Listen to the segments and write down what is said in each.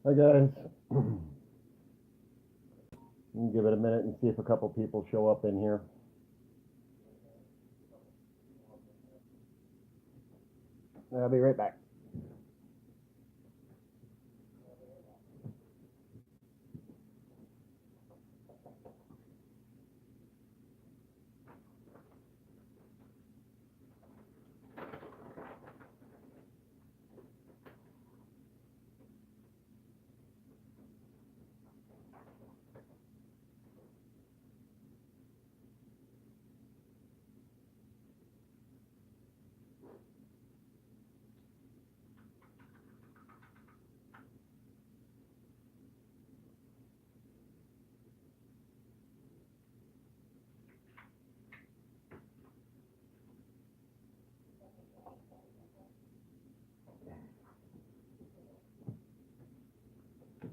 Hi guys. Give it a minute and see if a couple people show up in here. I'll be right back.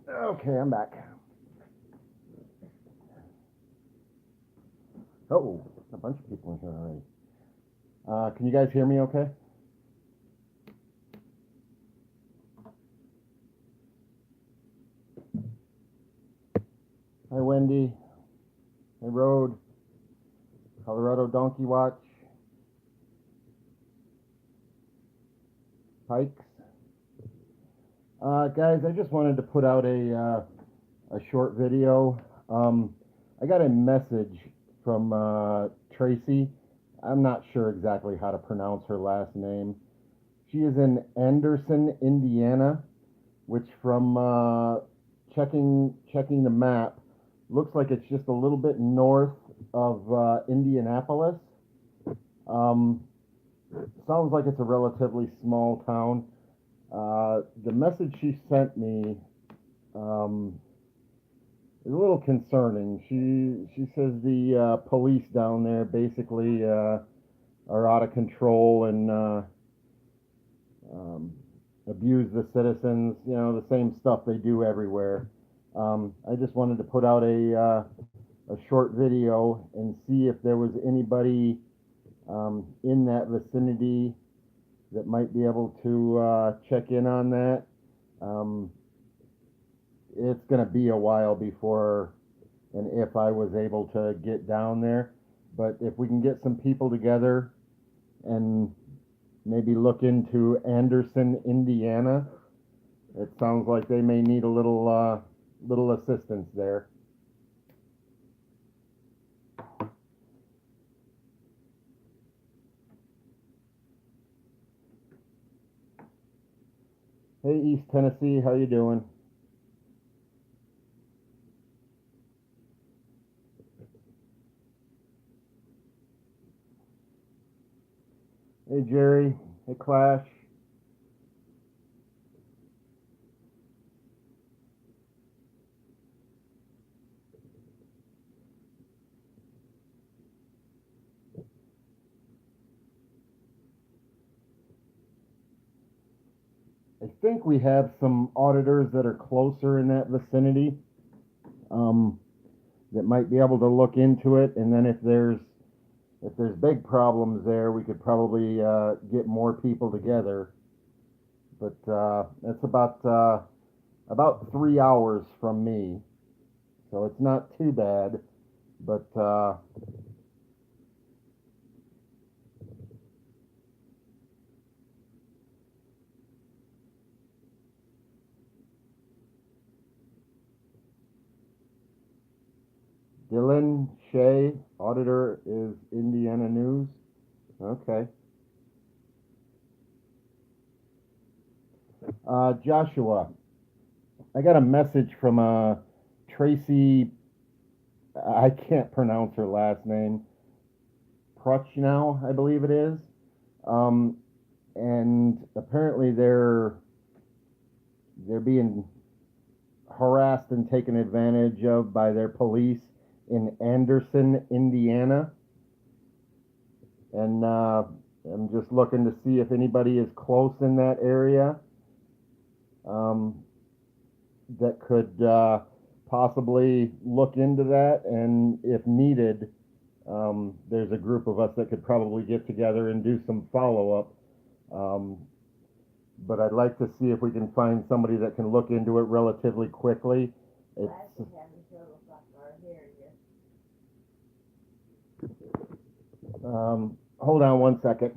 Okay, I'm back. Oh, a bunch of people in here already. Can you guys hear me okay? Hi Wendy. Hey Road. Colorado Donkey Watch. Pikes. Guys, I just wanted to put out a short video. I got a message from Tracy. I'm not sure exactly how to pronounce her last name. She is in Anderson, Indiana, which from checking the map looks like it's just a little bit north of Indianapolis. Um, Sounds like it's a relatively small town. The message she sent me um, is a little concerning. She says the police down there basically are out of control and um, abuse the citizens. You know, the same stuff they do everywhere. I just wanted to put out a short video and see if there was anybody in that vicinity that might be able to check in on that. Um, it's going to be a while before and if I was able to get down there. But if we can get some people together and maybe look into Anderson, Indiana, it sounds like they may need a little assistance there. Hey, East Tennessee, how you doing? Hey, Jerry. Hey, Clash. I think we have some auditors that are closer in that vicinity um, that might be able to look into it. And then if there's big problems there, we could probably get more people together. But that's about 3 hours from me, so it's not too bad. But Dylan Shea, auditor, is Indiana News. Okay. Joshua, I got a message from Tracy. I can't pronounce her last name. Prochnow, I believe it is. Um, and apparently they're being harassed and taken advantage of by their police in Anderson, Indiana. And I'm just looking to see if anybody is close in that area um, that could possibly look into that. And if needed, there's a group of us that could probably get together and do some follow up. Um, but I'd like to see if we can find somebody that can look into it relatively quickly. It's, hold on one second.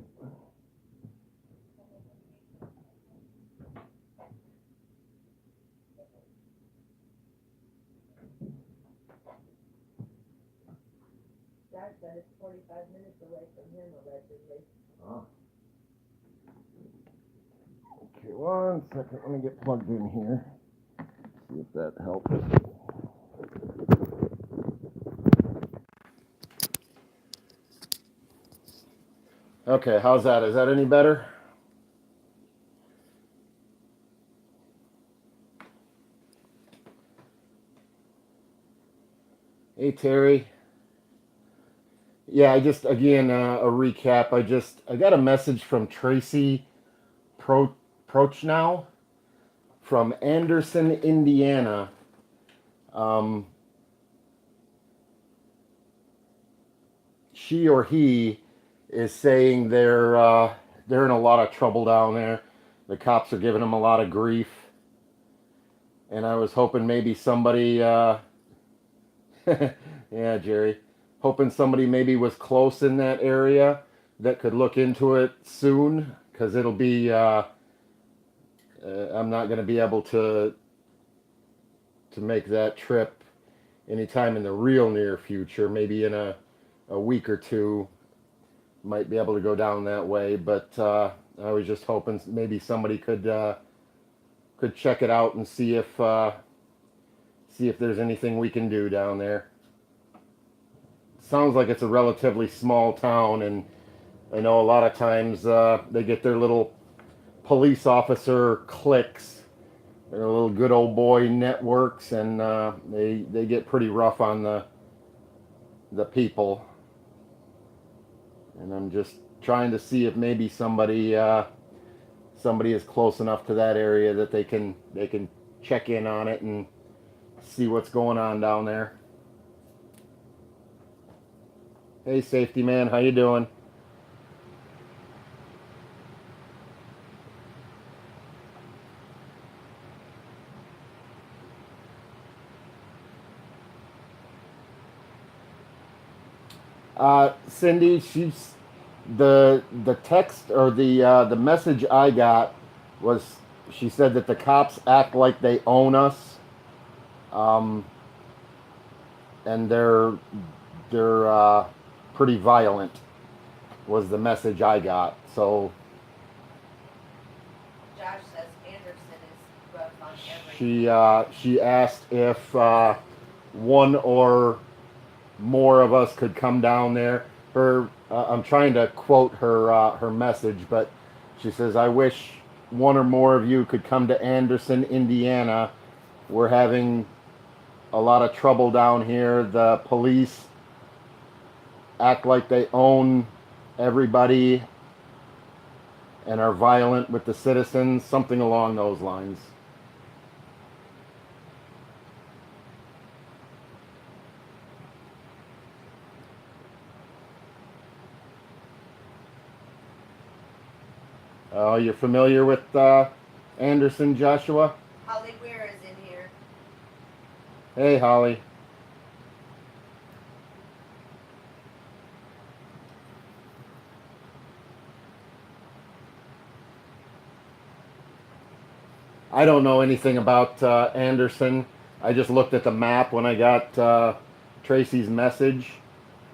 Josh said it's 45 minutes away from him, allegedly. Oh. Okay, one second. Let me get plugged in here. See if that helps. Okay, how's that? Is that any better? Hey, Terry. Yeah, I just, again, a recap. I got a message from Tracy Prochnow from Anderson, Indiana. She or he is saying they're in a lot of trouble down there. The cops are giving them a lot of grief, and I was hoping maybe somebody, yeah, Jerry, hoping somebody maybe was close in that area that could look into it soon, because it'll be. I'm not going to be able to make that trip anytime in the real near future. Maybe in a week or two, might be able to go down that way. But I was just hoping maybe somebody could check it out and see if there's anything we can do down there. Sounds like it's a relatively small town, and I know a lot of times they get their little police officer cliques, their little good old boy networks, and they get pretty rough on the people. And I'm just trying to see if maybe somebody is close enough to that area that they can check in on it and see what's going on down there. Hey, safety man, how you doing? Cindy, she's the text or the message I got was she said that the cops act like they own us, um, and they're pretty violent. Was the message I got. So Josh says Anderson is rough on everything. she asked if one or more of us could come down there. I'm trying to quote her message, but she says, "I wish one or more of you could come to Anderson, Indiana. We're having a lot of trouble down here. The police act like they own everybody and are violent with the citizens," something along those lines. You're familiar with Anderson, Joshua? Holly Weir is in here. Hey, Holly. I don't know anything about Anderson. I just looked at the map when I got Tracy's message,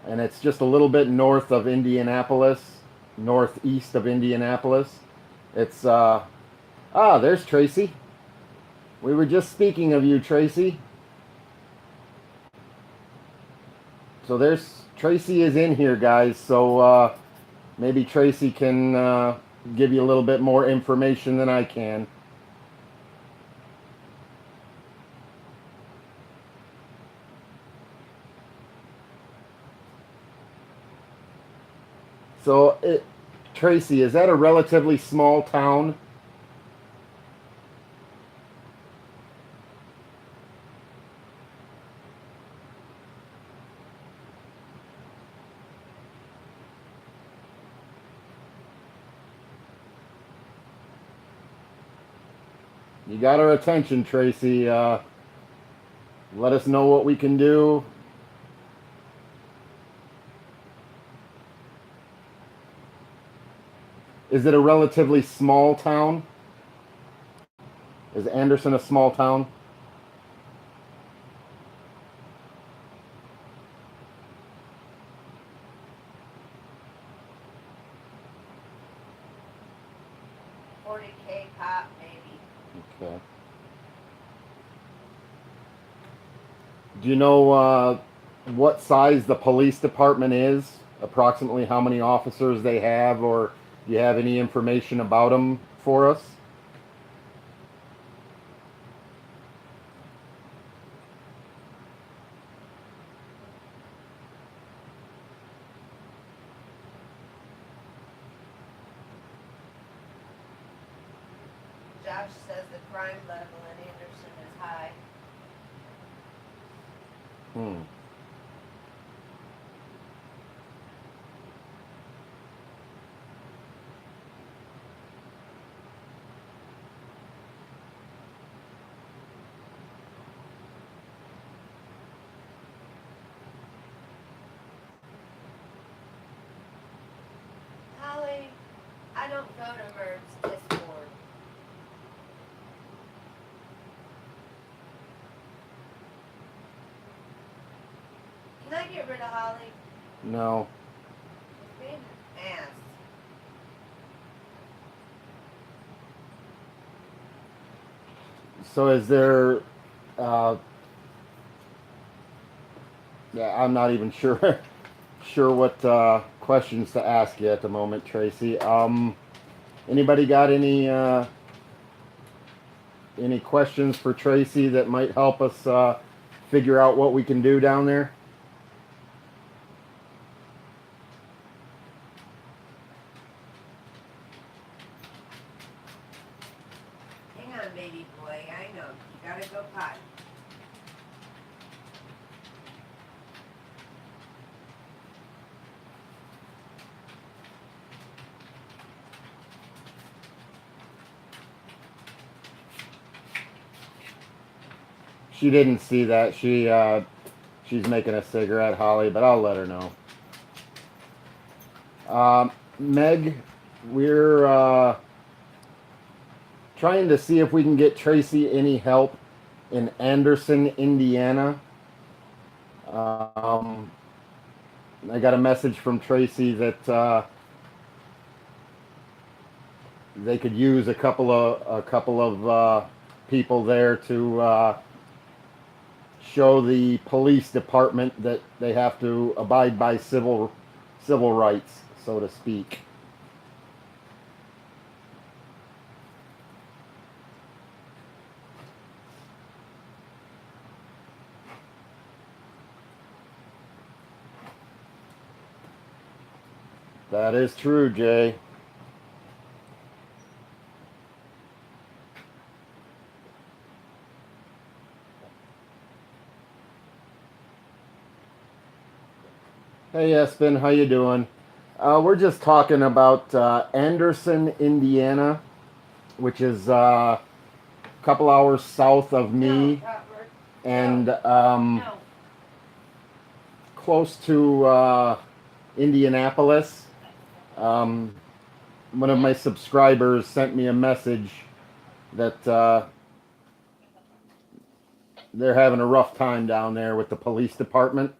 and it's just a little bit north of Indianapolis, northeast of Indianapolis. It's there's Tracy. We were just speaking of you, Tracy. So there's Tracy is in here, guys. So maybe Tracy can give you a little bit more information than I can. So, Tracy, is that a relatively small town? You got our attention, Tracy. Let us know what we can do. Is it a relatively small town? Is Anderson a small town? $40K pop, maybe. Okay. Do you know what size the police department is? Approximately how many officers they have, or do you have any information about them for us? Josh says the crime level in Anderson is high. Hmm. Holly, I don't go to Mert's Discord. Can I get rid of Holly? No. She's being an ass. So is there? Uh, yeah, I'm not even sure sure what questions to ask you at the moment, Tracy. Anybody got any questions for Tracy that might help us figure out what we can do down there? Hang on, baby boy. I know. You gotta go potty. She didn't see that. She's making a cigarette, Holly, but I'll let her know. Meg, we're trying to see if we can get Tracy any help in Anderson, Indiana. Um, I got a message from Tracy that they could use a couple of people there to show the police department that they have to abide by civil rights, so to speak. That is true, Jay. Hey, Espen, how you doing? We're just talking about Anderson, Indiana, which is a couple hours south of me, No, Robert. and No. close to Indianapolis. Um, one of my subscribers sent me a message that they're having a rough time down there with the police department.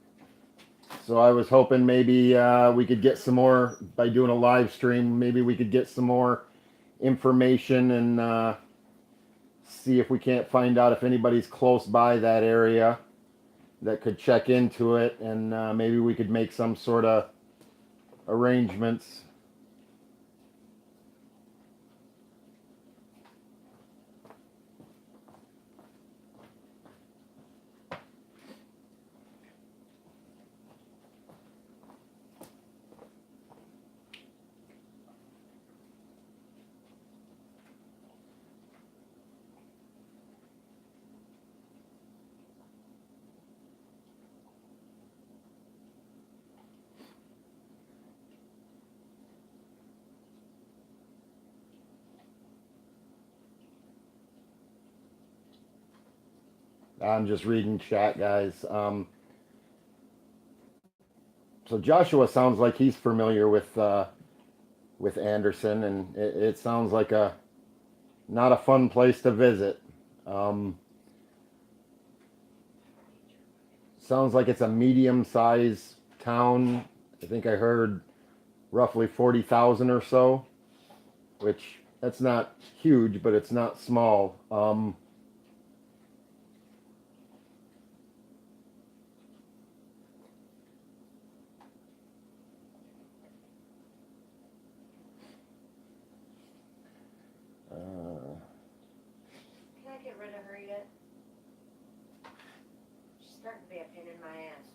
So I was hoping maybe we could get some more by doing a live stream. Maybe we could get some more information and see if we can't find out if anybody's close by that area that could check into it, and maybe we could make some sort of arrangements. I'm just reading chat, guys. So Joshua sounds like he's familiar with Anderson, and it sounds like a not a fun place to visit. Um, Sounds like it's a medium-sized town. I think I heard roughly 40,000 or so, which that's not huge, but it's not small. Uh, Can I get rid of her yet? She's starting to be a pain in my ass.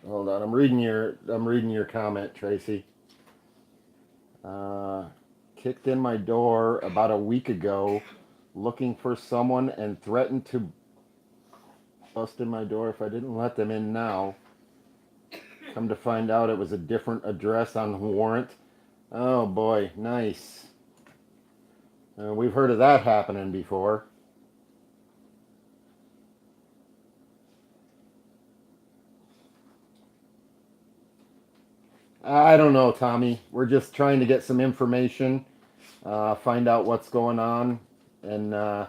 Hold on, I'm reading your comment, Tracy. Uh, Kicked in my door about a week ago, looking for someone, and threatened to bust in my door if I didn't let them in now. Come to find out, it was a different address on warrant. Oh boy, nice. We've heard of that happening before. I don't know, Tommy. We're just trying to get some information, find out what's going on, and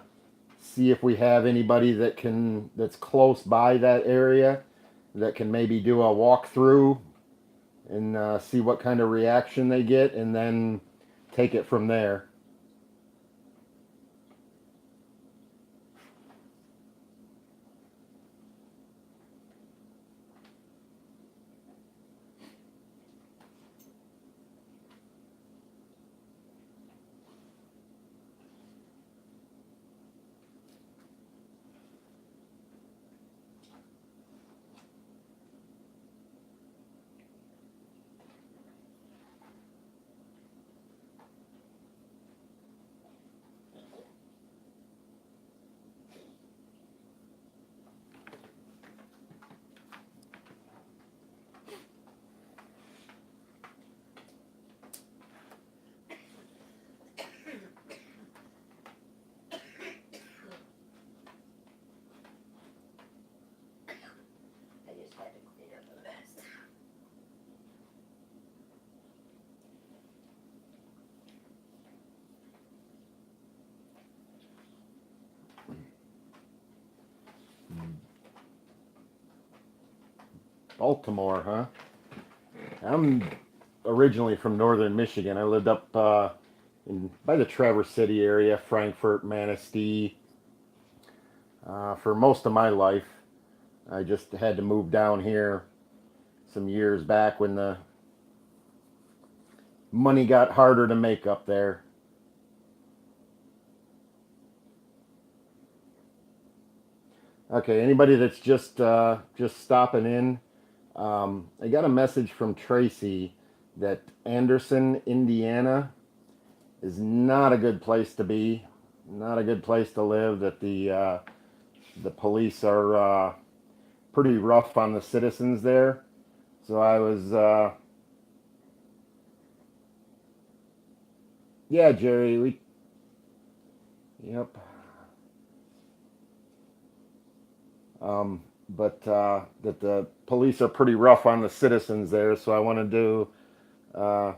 see if we have anybody that's close by that area that can maybe do a walkthrough and see what kind of reaction they get, and then take it from there. I just had to clean up a mess. Baltimore, huh? I'm originally from northern Michigan. I lived up by the Traverse City area, Frankfort, Manistee, for most of my life. I just had to move down here some years back when the money got harder to make up there. Okay, anybody that's just stopping in, I got a message from Tracy that Anderson, Indiana, is not a good place to be, not a good place to live. That the police are pretty rough on the citizens there. So I was, yeah, Jerry, yep. But that the police are pretty rough on the citizens there. So I wanted to uh,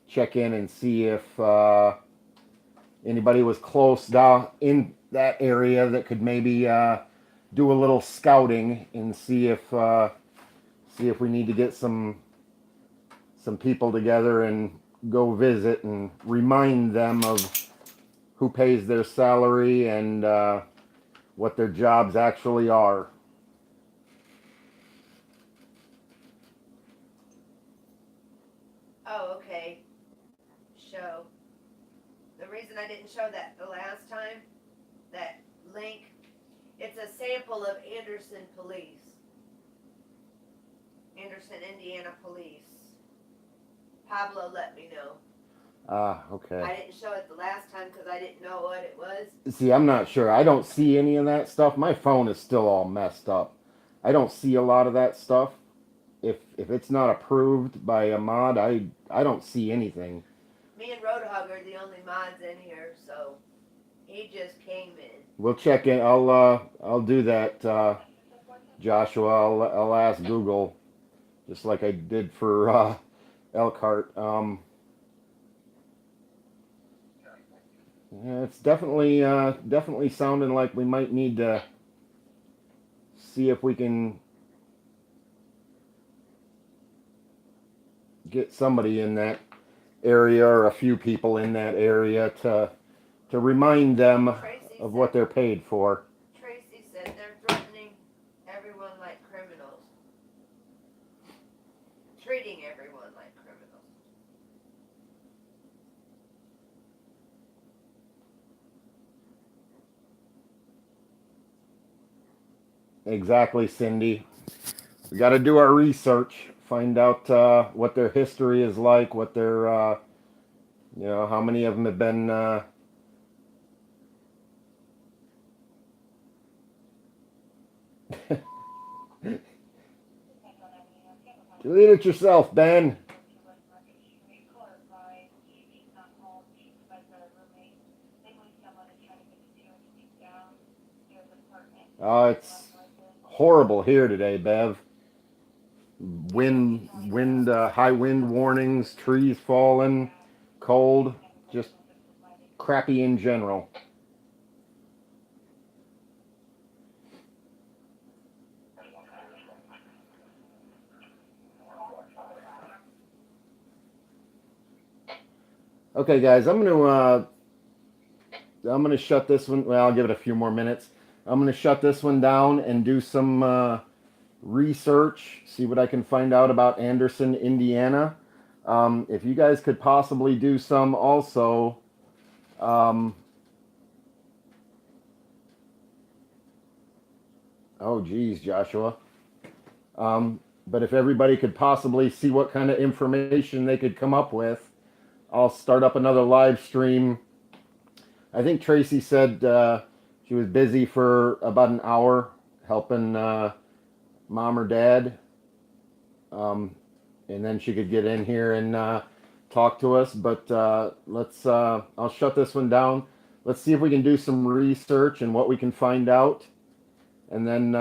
check in and see if anybody was close down in that area that could maybe do a little scouting and see if we need to get some people together and go visit and remind them of who pays their salary and what their jobs actually are. Oh, okay. Show. The reason I didn't show that the last time, that link, it's a sample of Anderson Police. Anderson, Indiana Police. Pablo let me know. Ah, okay. I didn't show it the last time because I didn't know what it was. See, I'm not sure. I don't see any of that stuff. My phone is still all messed up. I don't see a lot of that stuff. If it's not approved by a mod, I don't see anything. Me and Roadhog are the only mods in here, so He just came in. We'll check in. I'll do that, Joshua. I'll ask Google, just like I did for Elkhart. Yeah, it's definitely sounding like we might need to see if we can get somebody in that area or a few people in that area to remind them Tracy of said, what they're paid for. Tracy said they're threatening everyone like criminals. Treating everyone like criminals. Exactly, Cindy. We got to do our research, find out what their history is like, what their, how many of them have been. Delete it yourself, Ben. Oh, it's horrible here today, Bev. High wind warnings, trees falling, cold, just crappy in general. Okay, guys, I'm gonna shut this one. Well, I'll give it a few more minutes. I'm gonna shut this one down and do some research, see what I can find out about Anderson, Indiana. If you guys could possibly do some also. Oh, geez, Joshua. But if everybody could possibly see what kind of information they could come up with, I'll start up another live stream. I think Tracy said she was busy for about an hour helping mom or dad. And then she could get in here and talk to us. But I'll shut this one down. Let's see if we can do some research and what we can find out. And then,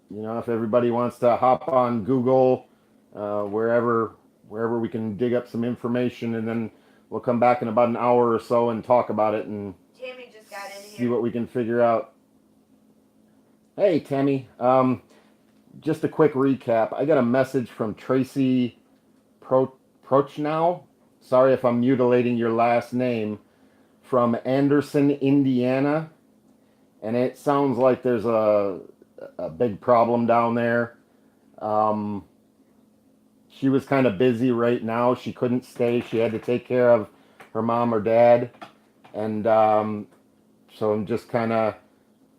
if everybody wants to hop on Google, wherever we can dig up some information, and then we'll come back in about an hour or so and talk about it and Tammy just got in here. See what we can figure out. Hey, Tammy. Just a quick recap. I got a message from Tracy Prochnow. Sorry if I'm mutilating your last name. From Anderson, Indiana. And it sounds like there's a big problem down there. She was kind of busy right now. She couldn't stay. She had to take care of her mom or dad. And so I'm just kind of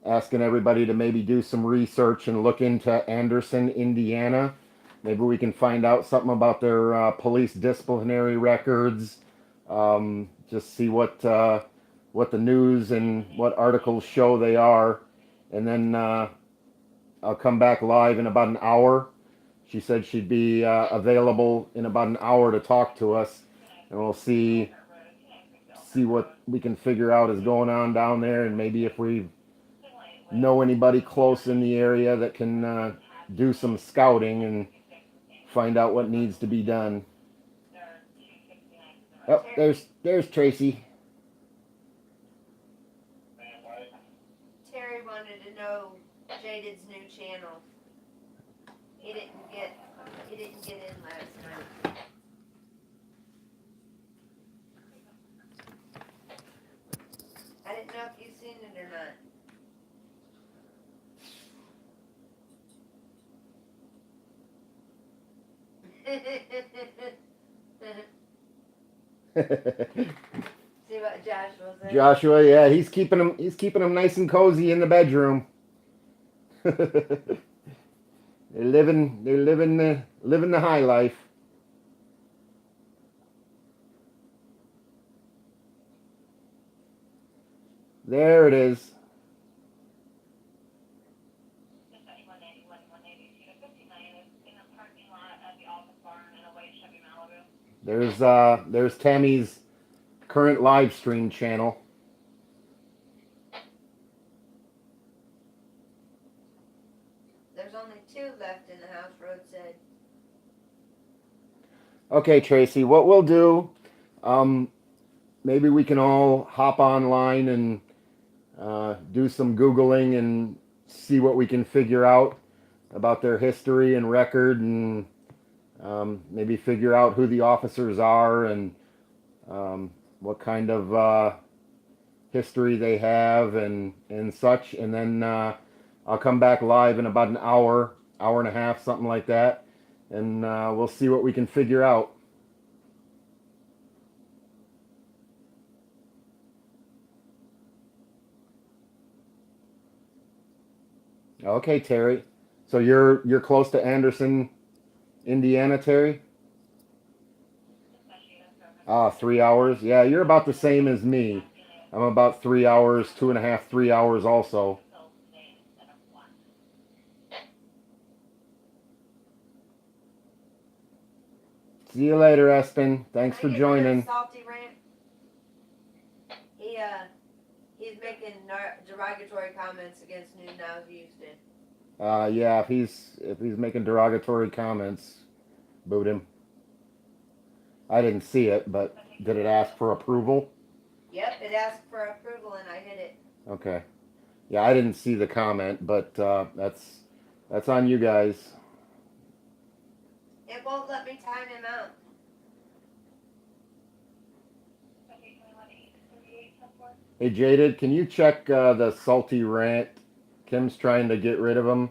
asking everybody to maybe do some research and look into Anderson, Indiana. Maybe we can find out something about their police disciplinary records. Just see what the news and what articles show they are. And then I'll come back live in about an hour. She said she'd be available in about an hour to talk to us. And we'll see what we can figure out is going on down there, and maybe if we know anybody close in the area that can do some scouting and find out what needs to be done. Oh, there's Tracy. Terry wanted to know Jaded's new channel. He didn't get in last night. I didn't know if you've seen it or not. See what Joshua said? Joshua, yeah, he's keeping him nice and cozy in the bedroom. They're living the high life. There it is. There's Tammy's current live stream channel. Okay, Tracy, what we'll do, um, maybe we can all hop online and do some Googling and see what we can figure out about their history and record, and maybe figure out who the officers are and what kind of history they have and such. And then I'll come back live in about an hour, hour and a half, something like that, and we'll see what we can figure out. Okay, Terry. So you're close to Anderson, Indiana, Terry? Ah, 3 hours. Yeah, you're about the same as me. I'm about 3 hours, 2.5, 3 hours also. See you later, Espen. Thanks for Can I get rid of joining. Salty Rant? He's making derogatory comments against New Now Houston. Yeah, if he's making derogatory comments, boot him. I didn't see it, but did it ask for approval? Yep, it asked for approval and I hit it. Okay. Yeah, I didn't see the comment, but that's on you guys. It won't let me time him out. Hey, Jaded, can you check the salty rant? Kim's trying to get rid of him.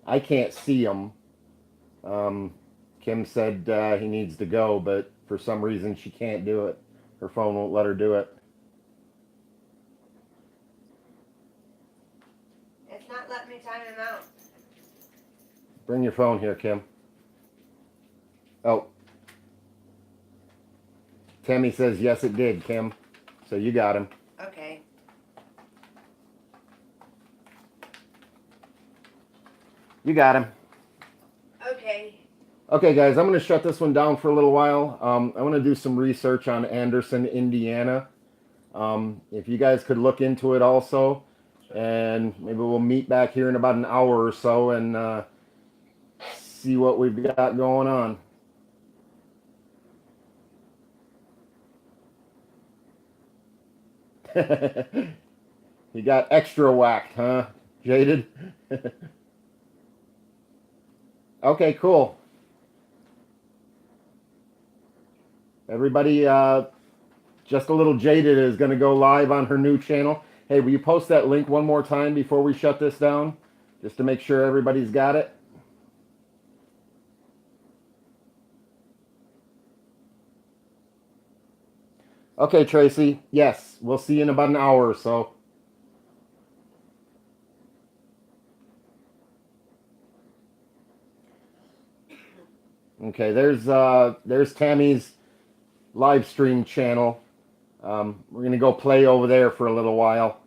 I can't see him. Um, Kim said he needs to go, but for some reason she can't do it. Her phone won't let her do it. It's not letting me time him out. Bring your phone here, Kim. Oh. Tammy says yes, it did, Kim. So you got him. Okay. You got him. Okay. Okay, guys, I'm going to shut this one down for a little while. I want to do some research on Anderson, Indiana. If you guys could look into it also, and maybe we'll meet back here in about an hour or so and see what we've got going on. He got extra whacked, huh, Jaded? Okay, cool. Everybody, just a little Jaded is going to go live on her new channel. Hey, will you post that link one more time before we shut this down? Just to make sure everybody's got it. Okay, Tracy. Yes, we'll see you in about an hour or so. Okay, there's Tammy's live stream channel. We're gonna go play over there for a little while.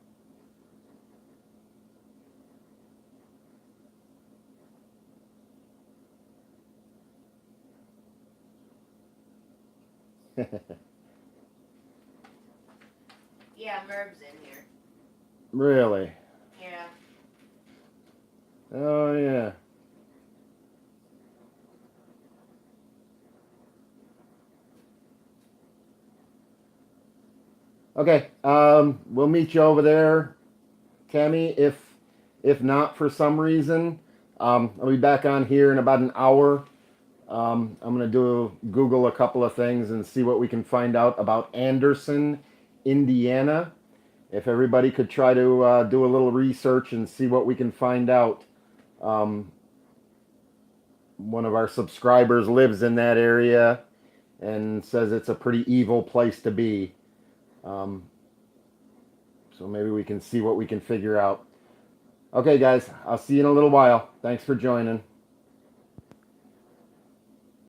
Yeah, Merv's in here. Really? Yeah. Oh yeah. Okay, we'll meet you over there, Tammy. If not for some reason, I'll be back on here in about an hour. I'm gonna Google a couple of things and see what we can find out about Anderson, Indiana. If everybody could try to do a little research and see what we can find out. Um, One of our subscribers lives in that area and says it's a pretty evil place to be. Um, so maybe we can see what we can figure out. Okay, guys, I'll see you in a little while. Thanks for joining.